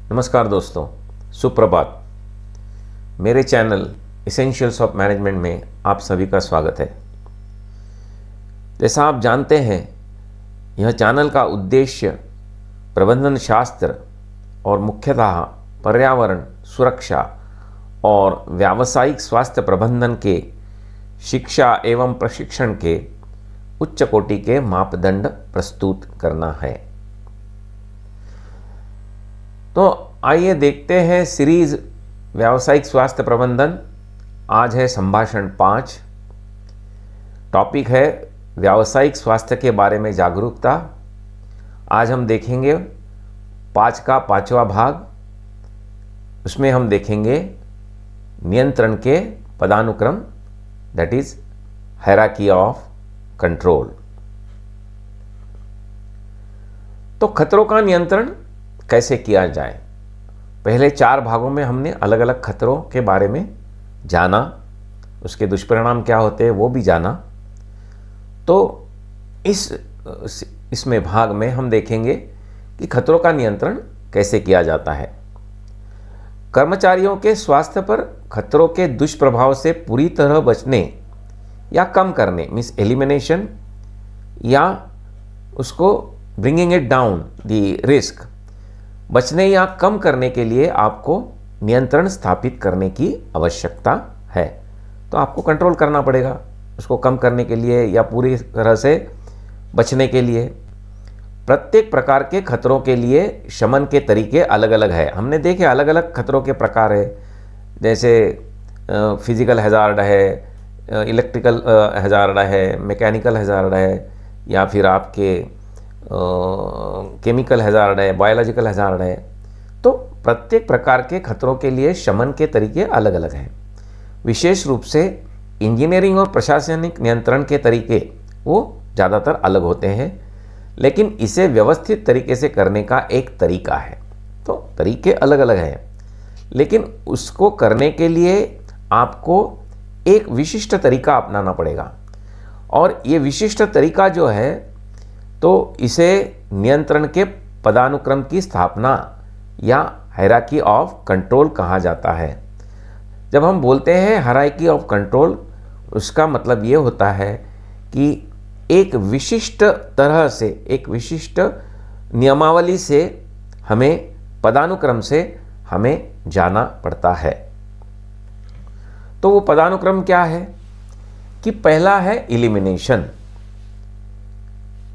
नमस्कार दोस्तों, सुप्रभात। मेरे चैनल एसेंशियल्स ऑफ मैनेजमेंट में आप सभी का स्वागत है। जैसा आप जानते हैं, यह चैनल का उद्देश्य प्रबंधन शास्त्र और मुख्यतः पर्यावरण सुरक्षा और व्यावसायिक स्वास्थ्य प्रबंधन के शिक्षा एवं प्रशिक्षण के उच्च कोटि के मापदंड प्रस्तुत करना है। तो आइए देखते हैं सीरीज व्यावसायिक स्वास्थ्य प्रबंधन। आज है संभाषण 5। टॉपिक है व्यावसायिक स्वास्थ्य के बारे में जागरूकता। आज हम देखेंगे 5 का 5वां भाग। उसमें हम देखेंगे नियंत्रण के पदानुक्रम, that is hierarchy of control. तो खतरों का नियंत्रण कैसे किया जाए। पहले 4 भागों में हमने अलग अलग खतरों के बारे में जाना, उसके दुष्परिणाम क्या होते हैं वो भी जाना। तो इसमें भाग में हम देखेंगे कि खतरों का नियंत्रण कैसे किया जाता है। कर्मचारियों के स्वास्थ्य पर खतरों के दुष्प्रभाव से पूरी तरह बचने या कम करने, मीन्स एलिमिनेशन, या उसको bringing it down the risk, बचने या कम करने के लिए आपको नियंत्रण स्थापित करने की आवश्यकता है। तो आपको कंट्रोल करना पड़ेगा उसको कम करने के लिए या पूरी तरह से बचने के लिए। प्रत्येक प्रकार के खतरों के लिए शमन के तरीके अलग अलग है। हमने देखे अलग अलग खतरों के प्रकार है, जैसे फिजिकल हैजार्ड है, इलेक्ट्रिकल हैजार्ड है, मैकेनिकल हैजार्ड है, या फिर आपके केमिकल हैजार्ड है, बायोलॉजिकल हैजार्ड है। तो प्रत्येक प्रकार के खतरों के लिए शमन के तरीके अलग अलग हैं। विशेष रूप से इंजीनियरिंग और प्रशासनिक नियंत्रण के तरीके वो ज़्यादातर अलग होते हैं, लेकिन इसे व्यवस्थित तरीके से करने का एक तरीका है। तो तरीके अलग अलग हैं, लेकिन उसको करने के लिए आपको एक विशिष्ट तरीका अपनाना पड़ेगा। और ये विशिष्ट तरीका जो है, तो इसे नियंत्रण के पदानुक्रम की स्थापना या हायरार्की ऑफ कंट्रोल कहा जाता है। जब हम बोलते हैं हायरार्की ऑफ कंट्रोल, उसका मतलब ये होता है कि एक विशिष्ट तरह से, एक विशिष्ट नियमावली से हमें पदानुक्रम से हमें जाना पड़ता है। तो वो पदानुक्रम क्या है कि पहला है इलिमिनेशन,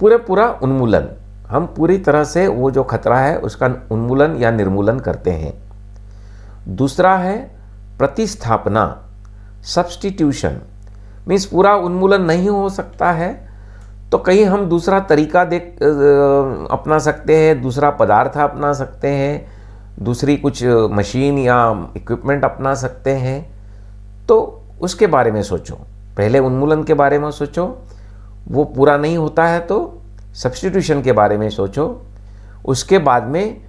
पूरा उन्मूलन। हम पूरी तरह से वो जो खतरा है उसका उन्मूलन या निर्मूलन करते हैं। दूसरा है प्रतिस्थापना, सब्स्टिट्यूशन, मीन्स पूरा उन्मूलन नहीं हो सकता है तो कहीं हम दूसरा तरीका अपना सकते हैं, दूसरा पदार्थ अपना सकते हैं, दूसरी कुछ मशीन या इक्विपमेंट अपना सकते हैं। तो उसके बारे में सोचो, पहले उन्मूलन के बारे में सोचो, वो पूरा नहीं होता है तो सब्स्टिट्यूशन के बारे में सोचो। उसके बाद में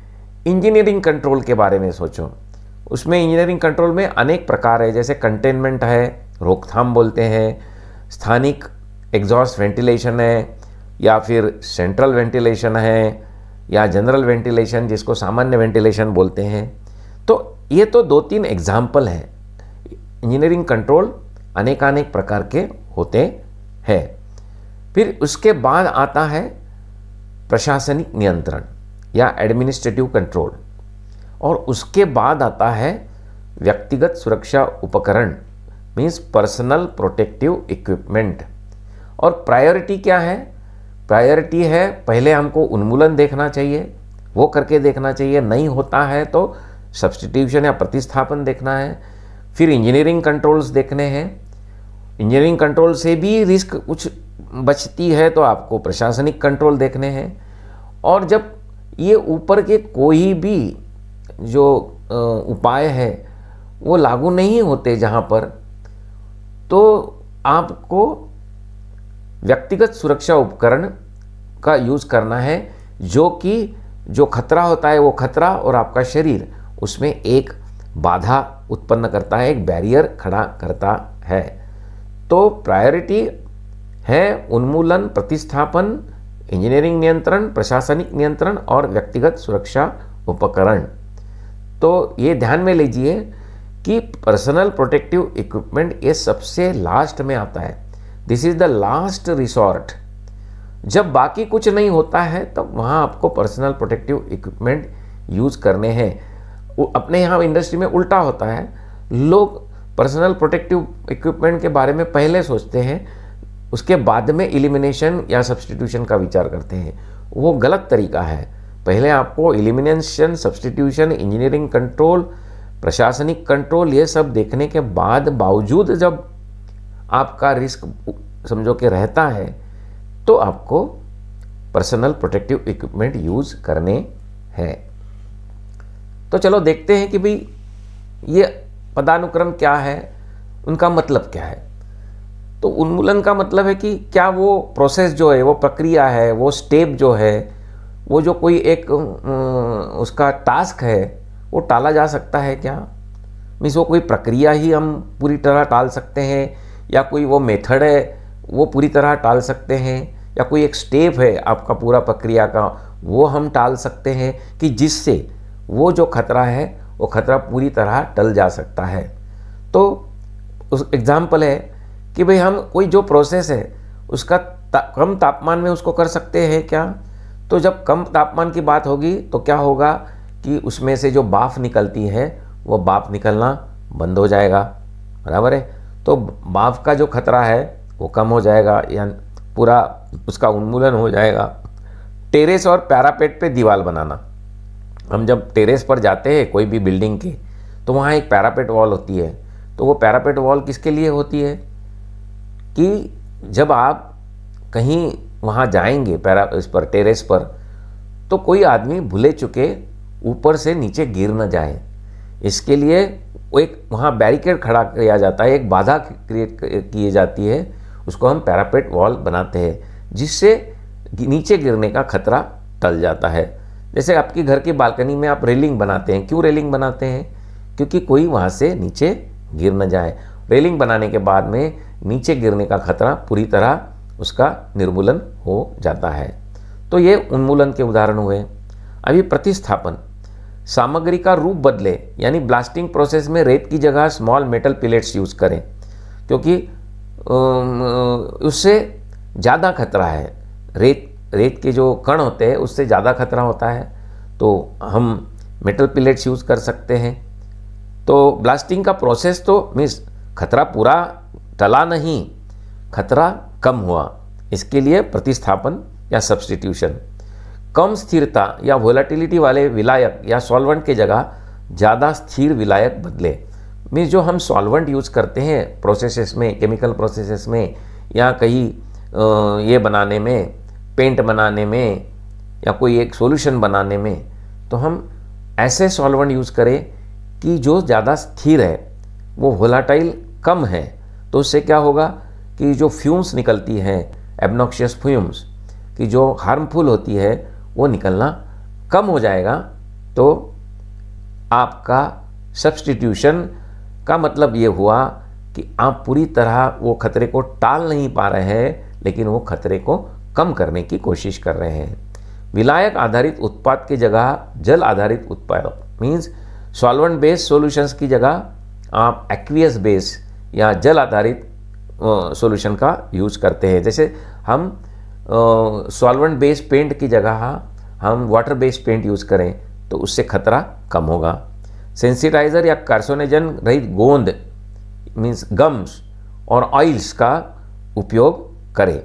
इंजीनियरिंग कंट्रोल के बारे में सोचो। उसमें इंजीनियरिंग कंट्रोल में अनेक प्रकार है, जैसे कंटेनमेंट है, रोकथाम बोलते हैं, स्थानिक एग्जॉस्ट वेंटिलेशन है, या फिर सेंट्रल वेंटिलेशन है, या जनरल वेंटिलेशन जिसको सामान्य वेंटिलेशन बोलते हैं। तो ये तो 2-3 एग्जाम्पल हैं। इंजीनियरिंग कंट्रोल अनेकानेक प्रकार के होते हैं। फिर उसके बाद आता है प्रशासनिक नियंत्रण या एडमिनिस्ट्रेटिव कंट्रोल, और उसके बाद आता है व्यक्तिगत सुरक्षा उपकरण, मीन्स पर्सनल प्रोटेक्टिव इक्विपमेंट। और प्रायोरिटी क्या है? प्रायोरिटी है पहले हमको उन्मूलन देखना चाहिए, वो करके देखना चाहिए, नहीं होता है तो सब्स्टिट्यूशन या प्रतिस्थापन देखना है। फिर इंजीनियरिंग कंट्रोल्स देखने हैं। इंजीनियरिंग कंट्रोल से भी रिस्क कुछ बचती है तो आपको प्रशासनिक कंट्रोल देखने हैं। और जब ये ऊपर के कोई भी जो उपाय है वो लागू नहीं होते जहाँ पर, तो आपको व्यक्तिगत सुरक्षा उपकरण का यूज़ करना है, जो कि जो खतरा होता है वो खतरा और आपका शरीर उसमें एक बाधा उत्पन्न करता है, एक बैरियर खड़ा करता है। तो प्रायोरिटी है उन्मूलन, प्रतिस्थापन, इंजीनियरिंग नियंत्रण, प्रशासनिक नियंत्रण और व्यक्तिगत सुरक्षा उपकरण। तो ये ध्यान में लीजिए कि पर्सनल प्रोटेक्टिव इक्विपमेंट ये सबसे लास्ट में आता है। This is the last resort. जब बाकी कुछ नहीं होता है तब वहाँ आपको पर्सनल प्रोटेक्टिव इक्विपमेंट यूज़ करने हैं। अपने यहाँ इंडस्ट्री में उल्टा होता है, लोग पर्सनल प्रोटेक्टिव इक्विपमेंट के बारे में पहले सोचते हैं, उसके बाद में एलिमिनेशन या सब्स्टिट्यूशन का विचार करते हैं। वो गलत तरीका है। पहले आपको एलिमिनेशन, सब्स्टिट्यूशन, इंजीनियरिंग कंट्रोल, प्रशासनिक कंट्रोल, ये सब देखने के बावजूद जब आपका रिस्क समझो कि रहता है तो आपको पर्सनल प्रोटेक्टिव इक्विपमेंट यूज़ करने हैं। तो चलो देखते हैं कि भाई ये पदानुक्रम क्या है, उनका मतलब क्या है। तो उन्मूलन का मतलब है कि क्या वो प्रोसेस जो है, वो प्रक्रिया है, वो स्टेप जो है, वो जो कोई एक उसका टास्क है वो टाला जा सकता है क्या। मीन्स वो कोई प्रक्रिया ही हम पूरी तरह टाल सकते हैं, या कोई वो मेथड है वो पूरी तरह टाल सकते हैं, या कोई एक स्टेप है आपका पूरा प्रक्रिया का वो हम टाल सकते हैं, कि जिससे वो जो खतरा है वो खतरा पूरी तरह टल जा सकता है। तो उस एग्जाम्पल है कि भाई हम कोई जो प्रोसेस है उसका कम तापमान में उसको कर सकते हैं क्या। तो जब कम तापमान की बात होगी तो क्या होगा कि उसमें से जो भाप निकलती है वो भाप निकलना बंद हो जाएगा, बराबर है। तो भाप का जो खतरा है वो कम हो जाएगा, या पूरा उसका उन्मूलन हो जाएगा। टेरेस और पैरापेट पे दीवार बनाना, हम जब टेरेस पर जाते हैं कोई भी बिल्डिंग के, तो वहाँ एक पैरापेट वॉल होती है। तो वो पैरापेट वॉल किसके लिए होती है कि जब आप कहीं वहाँ जाएंगे इस पर टेरेस पर, तो कोई आदमी भूले चुके ऊपर से नीचे गिर न जाए, इसके लिए वो एक वहाँ बैरिकेड खड़ा किया जाता है, एक बाधा क्रिएट की जाती है, उसको हम पैरापेट वॉल बनाते हैं, जिससे नीचे गिरने का खतरा टल जाता है। जैसे आपकी घर की बालकनी में आप रेलिंग बनाते हैं, क्यों रेलिंग बनाते हैं, क्योंकि कोई वहाँ से नीचे गिर न जाए। रेलिंग बनाने के बाद में नीचे गिरने का खतरा पूरी तरह उसका निर्मूलन हो जाता है। तो ये उन्मूलन के उदाहरण हुए। अभी प्रतिस्थापन, सामग्री का रूप बदले, यानी ब्लास्टिंग प्रोसेस में रेत की जगह स्मॉल मेटल पिलेट्स यूज़ करें, क्योंकि उससे ज़्यादा खतरा है। रेत के जो कण होते हैं उससे ज़्यादा खतरा होता है, तो हम मेटल पिलेट्स यूज़ कर सकते हैं। तो ब्लास्टिंग का प्रोसेस तो मीन्स खतरा पूरा टला नहीं, खतरा कम हुआ, इसके लिए प्रतिस्थापन या सब्स्टिट्यूशन। कम स्थिरता या वोलेटिलिटी वाले विलायक या सॉल्वेंट के जगह ज़्यादा स्थिर विलायक बदले। मीन्स जो हम सॉल्वेंट यूज़ करते हैं प्रोसेसेस में, केमिकल प्रोसेसेस में, या कहीं ये बनाने में, पेंट बनाने में, या कोई एक सॉल्यूशन बनाने में, तो हम ऐसे सॉल्वेंट यूज़ करें कि जो ज़्यादा स्थिर है, वो वोलाटाइल कम है। तो उससे क्या होगा कि जो फ्यूम्स निकलती हैं, एब्नॉक्शियस फ्यूम्स की जो हार्मफुल होती है, वो निकलना कम हो जाएगा। तो आपका सब्स्टिट्यूशन का मतलब ये हुआ कि आप पूरी तरह वो खतरे को टाल नहीं पा रहे हैं, लेकिन वो खतरे को कम करने की कोशिश कर रहे हैं। विलायक आधारित उत्पाद की जगह जल आधारित उत्पाद, मीन्स सॉल्वेंट बेस्ड सॉल्यूशंस की जगह आप एक्वियस बेस या जल आधारित सॉल्यूशन का यूज़ करते हैं। जैसे हम सॉल्वेंट बेस्ड पेंट की जगह हम वाटर बेस्ड पेंट यूज़ करें तो उससे खतरा कम होगा। सेंसिटाइज़र या कार्सिनोजन रहित गोंद, मीन्स गम्स और ऑयल्स का उपयोग करें।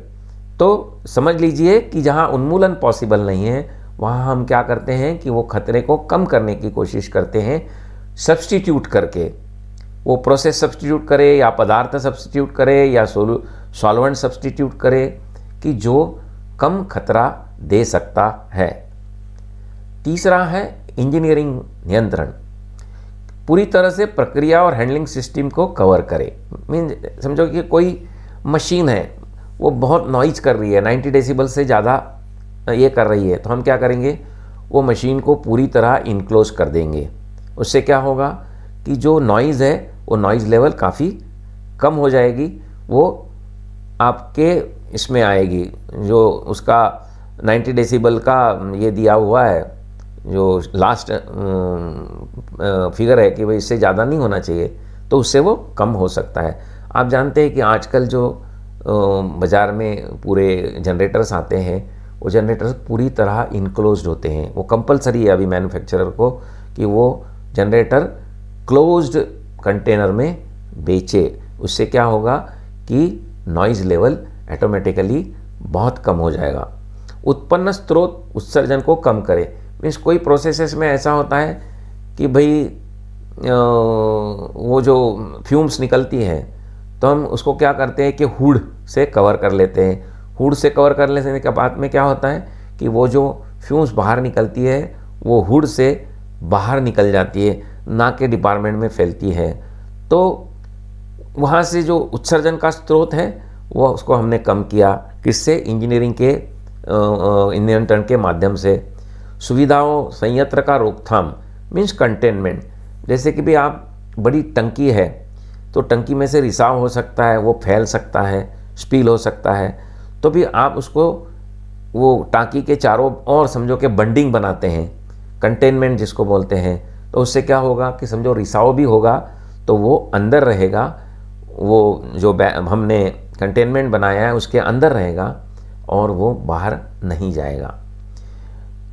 तो समझ लीजिए कि जहाँ उन्मूलन पॉसिबल नहीं है, वहाँ हम क्या करते हैं कि वो खतरे को कम करने की कोशिश करते हैं, सब्स्टिट्यूट करके। वो प्रोसेस सब्स्टिट्यूट करे, या पदार्थ सब्स्टिट्यूट करे, या सॉल्वेंट सब्स्टिट्यूट करे, कि जो कम खतरा दे सकता है। तीसरा है इंजीनियरिंग नियंत्रण, पूरी तरह से प्रक्रिया और हैंडलिंग सिस्टम को कवर करे। मीन समझो कि कोई मशीन है, वो बहुत नॉइज कर रही है, 90 डेसिबल से ज़्यादा ये कर रही है, तो हम क्या करेंगे, वो मशीन को पूरी तरह इनक्लोज कर देंगे। उससे क्या होगा कि जो नॉइज़ है वो नॉइज़ लेवल काफ़ी कम हो जाएगी, वो आपके इसमें आएगी, जो उसका 90 डेसिबल का ये दिया हुआ है, जो लास्ट फिगर है कि भाई इससे ज़्यादा नहीं होना चाहिए, तो उससे वो कम हो सकता है। आप जानते हैं कि आजकल जो बाज़ार में पूरे जनरेटर्स आते हैं, वो जनरेटर्स पूरी तरह इनक्लोज्ड होते हैं। वो कंपलसरी है अभी मैन्युफैक्चरर को कि वो जनरेटर क्लोज्ड कंटेनर में बेचे। उससे क्या होगा कि नॉइज़ लेवल ऑटोमेटिकली बहुत कम हो जाएगा। उत्पन्न स्रोत उत्सर्जन को कम करे, मीन्स कोई प्रोसेसेस में ऐसा होता है कि भाई वो जो फ्यूम्स निकलती हैं तो हम उसको क्या करते हैं कि हुड से कवर कर लेते हैं। हुड से कवर कर लेने के बाद में क्या होता है कि वो जो फ्यूम्स बाहर निकलती है वो हुड से बाहर निकल जाती है, ना कि डिपार्टमेंट में फैलती है। तो वहाँ से जो उत्सर्जन का स्रोत है वो उसको हमने कम किया, किससे? इंजीनियरिंग के नियंत्रण के माध्यम से। सुविधाओं संयंत्र का रोकथाम मीन्स कंटेनमेंट। जैसे कि भी आप बड़ी टंकी है तो टंकी में से रिसाव हो सकता है, वो फैल सकता है, स्पील हो सकता है, तो भी आप उसको वो टांकी के चारों ओर समझो कि बंडिंग बनाते हैं, कंटेनमेंट जिसको बोलते हैं। तो उससे क्या होगा कि समझो रिसाव भी होगा तो वो अंदर रहेगा, वो जो हमने कंटेनमेंट बनाया है उसके अंदर रहेगा और वो बाहर नहीं जाएगा।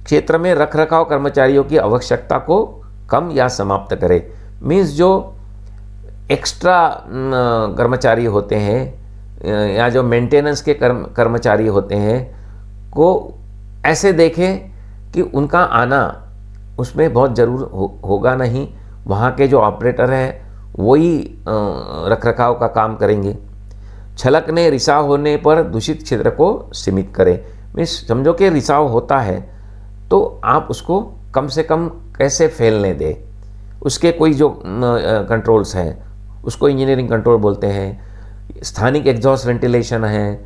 क्षेत्र में रखरखाव कर्मचारियों की आवश्यकता को कम या समाप्त करे, मीन्स जो एक्स्ट्रा कर्मचारी होते हैं या जो मेंटेनेंस के कर्मचारी होते हैं को ऐसे देखें कि उनका आना उसमें बहुत ज़रूर होगा नहीं। वहाँ के जो ऑपरेटर हैं वही रखरखाव का काम करेंगे। छलकने रिसाव होने पर दूषित क्षेत्र को सीमित करें, मीन्स समझो कि रिसाव होता है तो आप उसको कम से कम कैसे फैलने दें, उसके कोई जो कंट्रोल्स हैं उसको इंजीनियरिंग कंट्रोल बोलते हैं। स्थानिक एग्जॉस्ट वेंटिलेशन है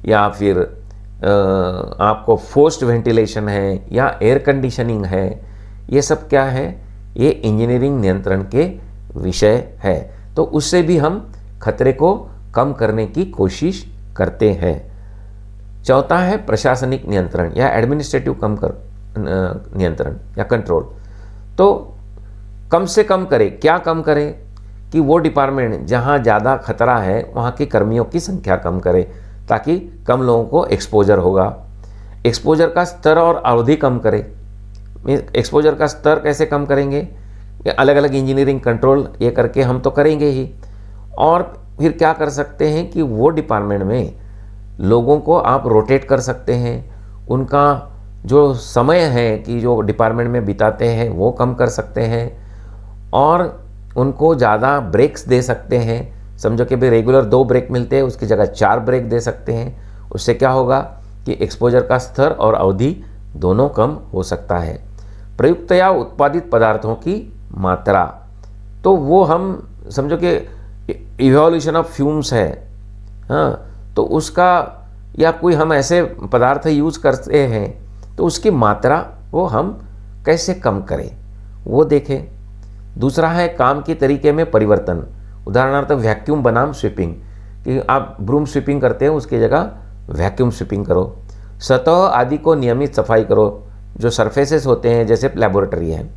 या फिर आपको फोर्स्ड वेंटिलेशन है या एयर कंडीशनिंग है, ये सब क्या है? ये इंजीनियरिंग नियंत्रण के विषय है। तो उससे भी हम खतरे को कम करने की कोशिश करते हैं। चौथा है प्रशासनिक नियंत्रण या एडमिनिस्ट्रेटिव नियंत्रण या कंट्रोल। तो कम से कम करें, क्या कम करें कि वो डिपार्टमेंट जहाँ ज़्यादा खतरा है वहाँ के कर्मियों की संख्या कम करें ताकि कम लोगों को एक्सपोजर होगा। एक्सपोजर का स्तर और अवधि कम करें। एक्सपोजर का स्तर कैसे कम करेंगे? अलग अलग इंजीनियरिंग कंट्रोल ये करके हम तो करेंगे ही। और फिर क्या कर सकते हैं कि वो डिपार्टमेंट में लोगों को आप रोटेट कर सकते हैं, उनका जो समय है कि जो डिपार्टमेंट में बिताते हैं वो कम कर सकते हैं और उनको ज़्यादा ब्रेक्स दे सकते हैं। समझो कि भाई रेगुलर 2 ब्रेक मिलते हैं, उसकी जगह 4 ब्रेक दे सकते हैं। उससे क्या होगा कि एक्सपोजर का स्तर और अवधि दोनों कम हो सकता है। प्रयुक्त या उत्पादित पदार्थों की मात्रा, तो वो हम समझो कि इवोल्यूशन ऑफ फ्यूम्स है, हाँ, तो उसका या कोई हम ऐसे पदार्थ यूज़ करते हैं तो उसकी मात्रा वो हम कैसे कम करें वो देखें। दूसरा है काम के तरीके में परिवर्तन। उदाहरणार्थ वैक्यूम बनाम स्वीपिंग, कि आप ब्रूम स्वीपिंग करते हैं उसकी जगह वैक्यूम स्वीपिंग करो। सतह आदि को नियमित सफाई करो। जो सरफेसेस होते हैं जैसे लेबोरेटरी है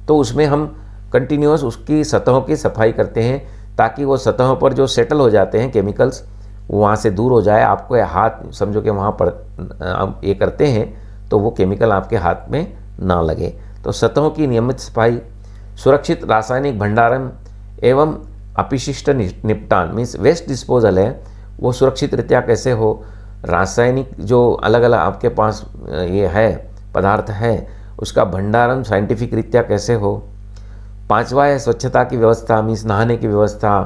तो उसमें हम कंटिन्यूअस उसकी सतहों की सफाई करते हैं ताकि वो सतहों पर जो सेटल हो जाते हैं केमिकल्स वो वहाँ से दूर हो जाए। आपको हाथ समझो कि वहाँ पर आप ये करते हैं तो वो केमिकल आपके हाथ में ना लगे। तो सतहों की नियमित सफाई। सुरक्षित रासायनिक भंडारण एवं अपशिष्ट निपटान मीन्स वेस्ट डिस्पोजल है वो सुरक्षित रीत्या कैसे हो। रासायनिक जो अलग अलग आपके पास ये है पदार्थ है उसका भंडारण साइंटिफिक रीत्या कैसे हो। 5वां है स्वच्छता की व्यवस्था मीन्स नहाने की व्यवस्था,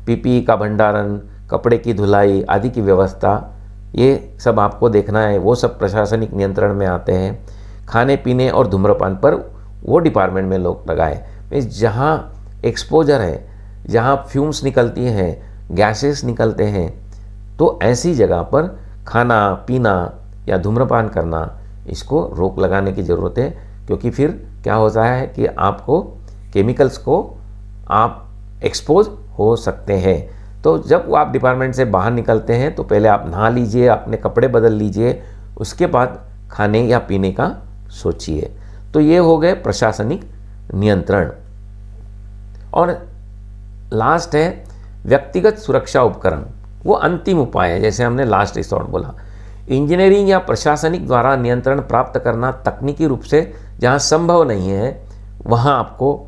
पीपीई का भंडारण, कपड़े की धुलाई आदि की व्यवस्था, ये सब आपको देखना है। वो सब प्रशासनिक नियंत्रण में आते हैं। खाने पीने और धूम्रपान पर वो डिपार्टमेंट में लोग लगाए। मीन्स जहाँ एक्सपोजर है, जहाँ फ्यूम्स निकलती हैं, गैसेस निकलते हैं, तो ऐसी जगह पर खाना पीना या धूम्रपान करना इसको रोक लगाने की ज़रूरत है। क्योंकि फिर क्या होता है कि आपको केमिकल्स को आप एक्सपोज हो सकते हैं। तो जब आप डिपार्टमेंट से बाहर निकलते हैं तो पहले आप नहा लीजिए, अपने कपड़े बदल लीजिए, उसके बाद खाने या पीने का सोचिए। तो ये हो गए प्रशासनिक नियंत्रण। और लास्ट है व्यक्तिगत सुरक्षा उपकरण, वो अंतिम उपाय है, जैसे हमने लास्ट रिसोर्ट बोला। इंजीनियरिंग या प्रशासनिक द्वारा नियंत्रण प्राप्त करना तकनीकी रूप से जहाँ संभव नहीं है, वहाँ आपको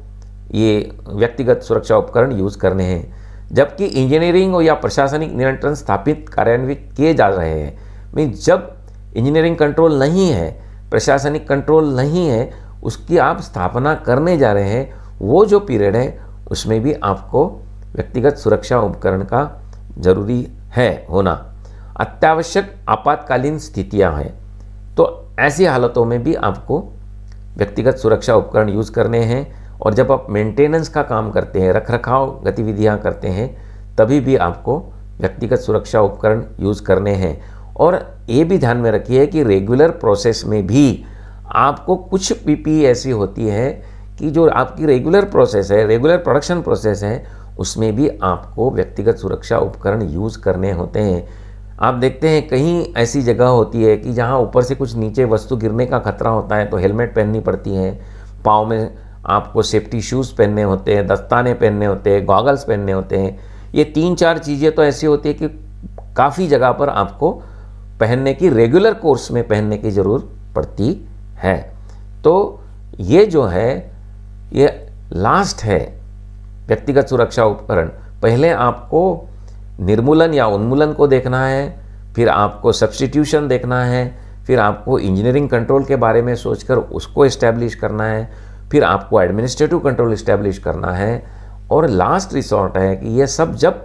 ये व्यक्तिगत सुरक्षा उपकरण यूज़ करने हैं। जबकि इंजीनियरिंग या प्रशासनिक नियंत्रण स्थापित कार्यान्वित किए जा रहे हैं, मीन्स जब इंजीनियरिंग कंट्रोल नहीं है, प्रशासनिक कंट्रोल नहीं है, उसकी आप स्थापना करने जा रहे हैं, वो जो पीरियड है उसमें भी आपको व्यक्तिगत सुरक्षा उपकरण का जरूरी है होना। अत्यावश्यक आपातकालीन स्थितियां हैं, तो ऐसी हालतों में भी आपको व्यक्तिगत सुरक्षा उपकरण यूज़ करने हैं। और जब आप मेंटेनेंस का काम करते हैं, रखरखाव गतिविधियां करते हैं, तभी भी आपको व्यक्तिगत सुरक्षा उपकरण यूज़ करने हैं। और ये भी ध्यान में रखिए कि रेगुलर प्रोसेस में भी आपको कुछ पीपीई ऐसी होती है कि जो आपकी रेगुलर प्रोसेस है, रेगुलर प्रोडक्शन प्रोसेस है, उसमें भी आपको व्यक्तिगत सुरक्षा उपकरण यूज़ करने होते हैं। आप देखते हैं कहीं ऐसी जगह होती है कि जहाँ ऊपर से कुछ नीचे वस्तु गिरने का खतरा होता है, तो हेलमेट पहननी पड़ती है, पाँव में आपको सेफ्टी शूज़ पहनने होते हैं, दस्ताने पहनने होते हैं, गॉगल्स पहनने होते हैं। ये 3-4 चीज़ें तो ऐसी होती है कि काफ़ी जगह पर आपको पहनने की, रेगुलर कोर्स में पहनने की ज़रूरत पड़ती है। तो ये जो है ये लास्ट है व्यक्तिगत सुरक्षा उपकरण। पहले आपको निर्मूलन या उन्मूलन को देखना है, फिर आपको सब्स्टिट्यूशन देखना है, फिर आपको इंजीनियरिंग कंट्रोल के बारे में सोचकर उसको इस्टेब्लिश करना है, फिर आपको एडमिनिस्ट्रेटिव कंट्रोल इस्टेब्लिश करना है, और लास्ट रिसोर्ट है कि ये सब जब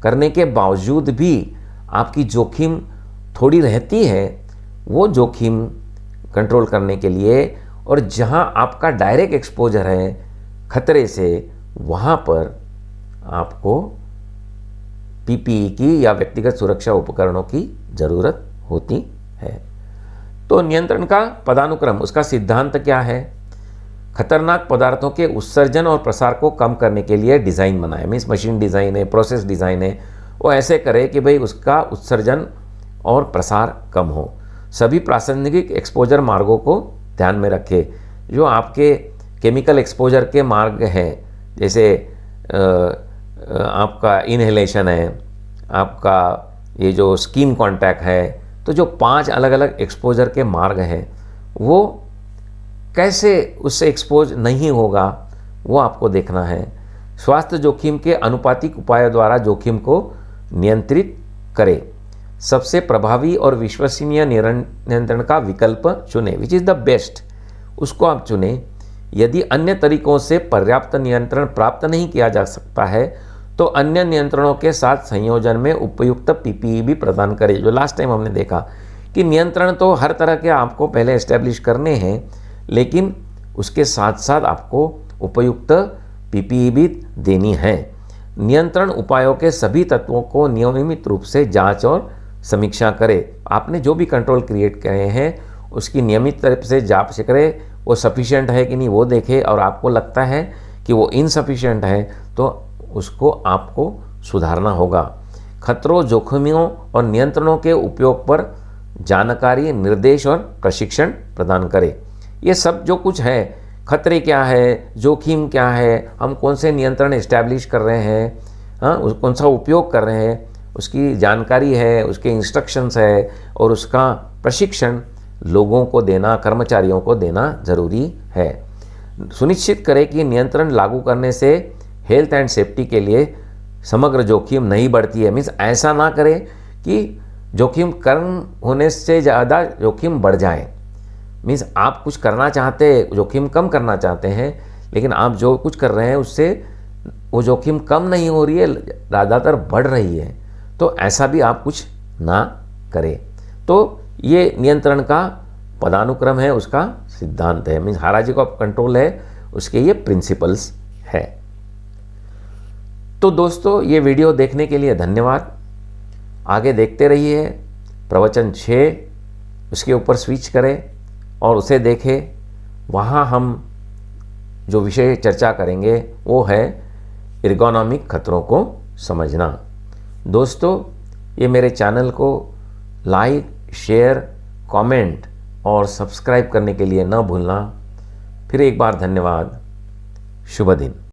करने के बावजूद भी आपकी जोखिम थोड़ी रहती है, वो जोखिम कंट्रोल करने के लिए, और जहां आपका डायरेक्ट एक्सपोजर है खतरे से, वहां पर आपको पीपीई की या व्यक्तिगत सुरक्षा उपकरणों की ज़रूरत होती है। तो नियंत्रण का पदानुक्रम, उसका सिद्धांत क्या है? खतरनाक पदार्थों के उत्सर्जन और प्रसार को कम करने के लिए डिज़ाइन बनाए, मीन्स मशीन डिज़ाइन है, प्रोसेस डिज़ाइन है, वो ऐसे करे कि भाई उसका उत्सर्जन और प्रसार कम हो। सभी प्रासंगिक एक्सपोजर मार्गों को ध्यान में रखे। जो आपके केमिकल एक्सपोजर के मार्ग हैं, जैसे आपका इनहेलेशन है, आपका ये जो स्किन कांटेक्ट है, तो जो 5 अलग अलग एक्सपोजर के मार्ग हैं, वो कैसे उससे एक्सपोज नहीं होगा, वो आपको देखना है। स्वास्थ्य जोखिम के अनुपातिक उपायों द्वारा जोखिम को नियंत्रित करें। सबसे प्रभावी और विश्वसनीय नियंत्रण का विकल्प चुने, विच इज़ द बेस्ट, उसको आप चुनें। यदि अन्य तरीकों से पर्याप्त नियंत्रण प्राप्त नहीं किया जा सकता है, तो अन्य नियंत्रणों के साथ संयोजन में उपयुक्त पीपीई भी प्रदान करें। जो लास्ट टाइम हमने देखा कि नियंत्रण तो हर तरह के आपको पहले एस्टेब्लिश करने हैं, लेकिन उसके साथ साथ आपको उपयुक्त पीपीई भी देनी है। नियंत्रण उपायों के सभी तत्वों को नियमित रूप से जांच और समीक्षा करें। आपने जो भी कंट्रोल क्रिएट करे हैं, उसकी नियमित तरह से जांच करें, वो सफिशिएंट है कि नहीं वो देखें, और आपको लगता है कि वो इनसफिशिएंट है तो उसको आपको सुधारना होगा। खतरों, जोखिमों और नियंत्रणों के उपयोग पर जानकारी, निर्देश और प्रशिक्षण प्रदान करें। ये सब जो कुछ है, खतरे क्या है, जोखिम क्या है, हम कौन से नियंत्रण इस्टेब्लिश कर रहे हैं, हाँ, कौन सा उपयोग कर रहे हैं, उसकी जानकारी है, उसके इंस्ट्रक्शंस है, और उसका प्रशिक्षण लोगों को देना, कर्मचारियों को देना जरूरी है। सुनिश्चित करें कि नियंत्रण लागू करने से हेल्थ एंड सेफ्टी के लिए समग्र जोखिम नहीं बढ़ती है। मीन्स ऐसा ना करें कि जोखिम कम होने से ज़्यादा जोखिम बढ़ जाए। मीन्स आप कुछ करना चाहते, जोखिम कम करना चाहते हैं, लेकिन आप जो कुछ कर रहे हैं उससे वो जोखिम कम नहीं हो रही है, ज़्यादातर बढ़ रही है, तो ऐसा भी आप कुछ ना करें। तो ये नियंत्रण का पदानुक्रम है, उसका सिद्धांत है, मीन्स हायरार्की ऑफ कंट्रोल है, उसके ये प्रिंसिपल्स है। तो दोस्तों, ये वीडियो देखने के लिए धन्यवाद। आगे देखते रहिए। प्रवचन 6 उसके ऊपर स्विच करें और उसे देखें। वहाँ हम जो विषय चर्चा करेंगे वो है एर्गोनॉमिक खतरों को समझना। दोस्तों, ये मेरे चैनल को लाइक, शेयर, कमेंट और सब्सक्राइब करने के लिए न भूलना। फिर एक बार धन्यवाद। शुभ दिन।